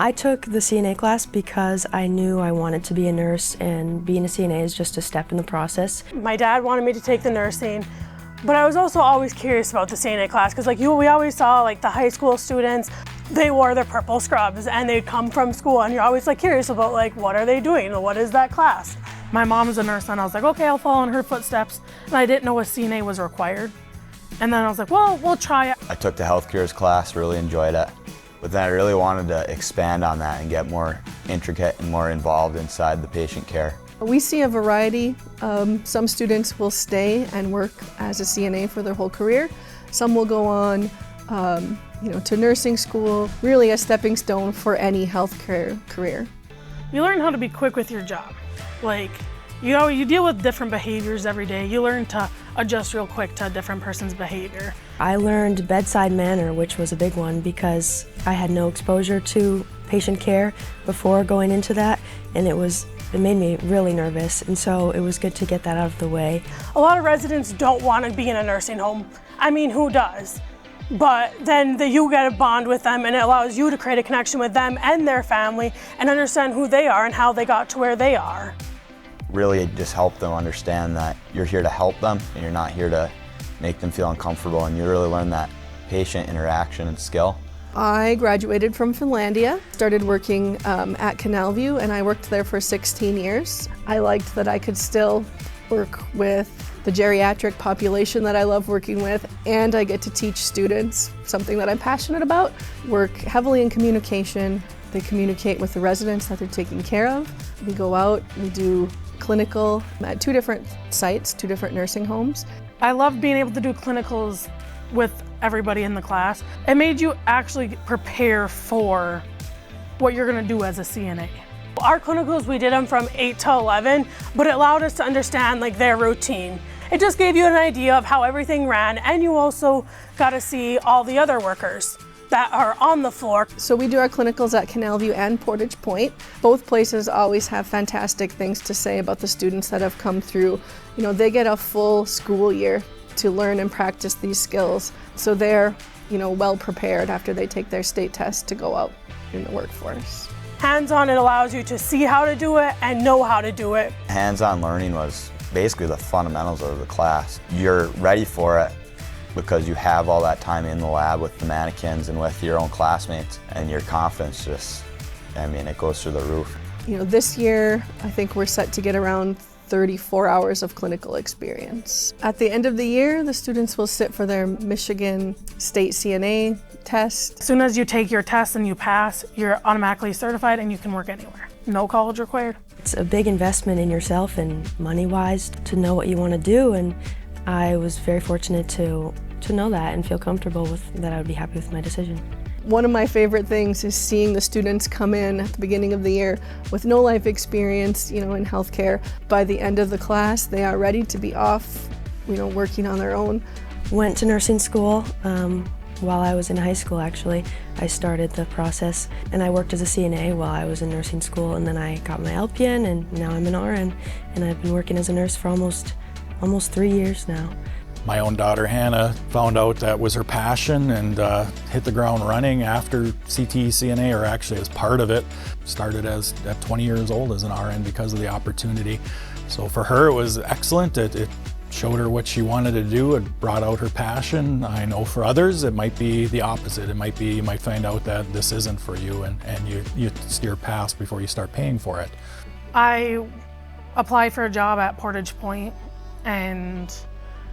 I took the CNA class because I knew I wanted to be a nurse, and being a CNA is just a step in the process. My dad wanted me to take the nursing, but I was also always curious about the CNA class because we always saw the high school students, they wore their purple scrubs and they'd come from school and you're always curious about what are they doing? What is that class? My mom is a nurse and I was like, okay, I'll follow in her footsteps. And I didn't know a CNA was required. And then I was like, well, we'll try it. I took the health cares class, really enjoyed it. But then I really wanted to expand on that and get more intricate and more involved inside the patient care. We see a variety. Some students will stay and work as a CNA for their whole career. Some will go on to nursing school, really a stepping stone for any healthcare career. You learn how to be quick with your job. You deal with different behaviors every day. You learn to adjust real quick to a different person's behavior. I learned bedside manner, which was a big one because I had no exposure to patient care before going into that, and it made me really nervous, and so it was good to get that out of the way. A lot of residents don't want to be in a nursing home. I mean, who does? But then you get a bond with them and it allows you to create a connection with them and their family and understand who they are and how they got to where they are. Really just help them understand that you're here to help them and you're not here to make them feel uncomfortable, and you really learn that patient interaction and skill. I graduated from Finlandia, started working at Canal View, and I worked there for 16 years. I liked that I could still work with the geriatric population that I love working with, and I get to teach students something that I'm passionate about. Work heavily in communication. They communicate with the residents that they're taking care of. We go out, we do clinical at 2 different sites, 2 different nursing homes. I love being able to do clinicals with everybody in the class. It made you actually prepare for what you're gonna do as a CNA. Our clinicals, we did them from 8 to 11, but it allowed us to understand their routine. It just gave you an idea of how everything ran, and you also got to see all the other workers that are on the floor. So we do our clinicals at Canal View and Portage Point. Both places always have fantastic things to say about the students that have come through. They get a full school year to learn and practice these skills. So they're, well prepared after they take their state test to go out in the workforce. Hands-on, it allows you to see how to do it and know how to do it. Hands-on learning was basically the fundamentals of the class. You're ready for it because you have all that time in the lab with the mannequins and with your own classmates, and your confidence it goes through the roof. This year, I think we're set to get around 34 hours of clinical experience. At the end of the year, the students will sit for their Michigan State CNA test. As soon as you take your test and you pass, you're automatically certified and you can work anywhere. No college required. It's a big investment in yourself and money-wise to know what you want to do, and I was very fortunate to know that and feel comfortable with that. I would be happy with my decision. One of my favorite things is seeing the students come in at the beginning of the year with no life experience, in healthcare. By the end of the class, they are ready to be off, working on their own. Went to nursing school while I was in high school, actually. I started the process, and I worked as a CNA while I was in nursing school, and then I got my LPN, and now I'm an RN, and I've been working as a nurse for almost 3 years now. My own daughter Hannah found out that was her passion and hit the ground running after CTE CNA, or actually as part of it. Started at 20 years old as an RN because of the opportunity. So for her it was excellent. It showed her what she wanted to do. It brought out her passion. I know for others it might be the opposite. It might be you might find out that this isn't for you, and you steer past before you start paying for it. I applied for a job at Portage Point and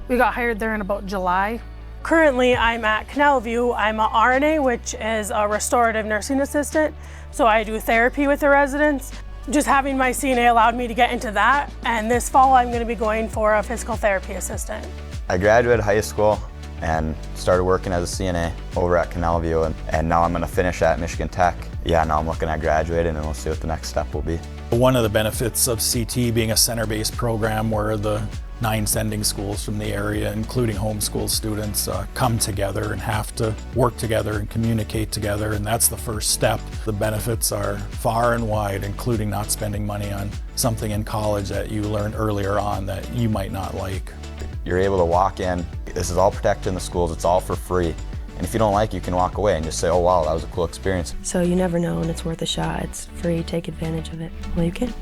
we got hired there in about July. Currently, I'm at Canal View. I'm a RNA, which is a restorative nursing assistant. So I do therapy with the residents. Just having my CNA allowed me to get into that. And this fall, I'm gonna be going for a physical therapy assistant. I graduated high school and started working as a CNA over at Canal View, and now I'm gonna finish at Michigan Tech. Yeah, now I'm looking at graduating, and we'll see what the next step will be. One of the benefits of CT being a center-based program where the 9 sending schools from the area, including homeschool students, come together and have to work together and communicate together, and that's the first step. The benefits are far and wide, including not spending money on something in college that you learned earlier on that you might not like. You're able to walk in, this is all protected in the schools, it's all for free, And if you don't like it, you can walk away and just say, oh wow, that was a cool experience. So you never know, and it's worth a shot. It's free, take advantage of it while you can.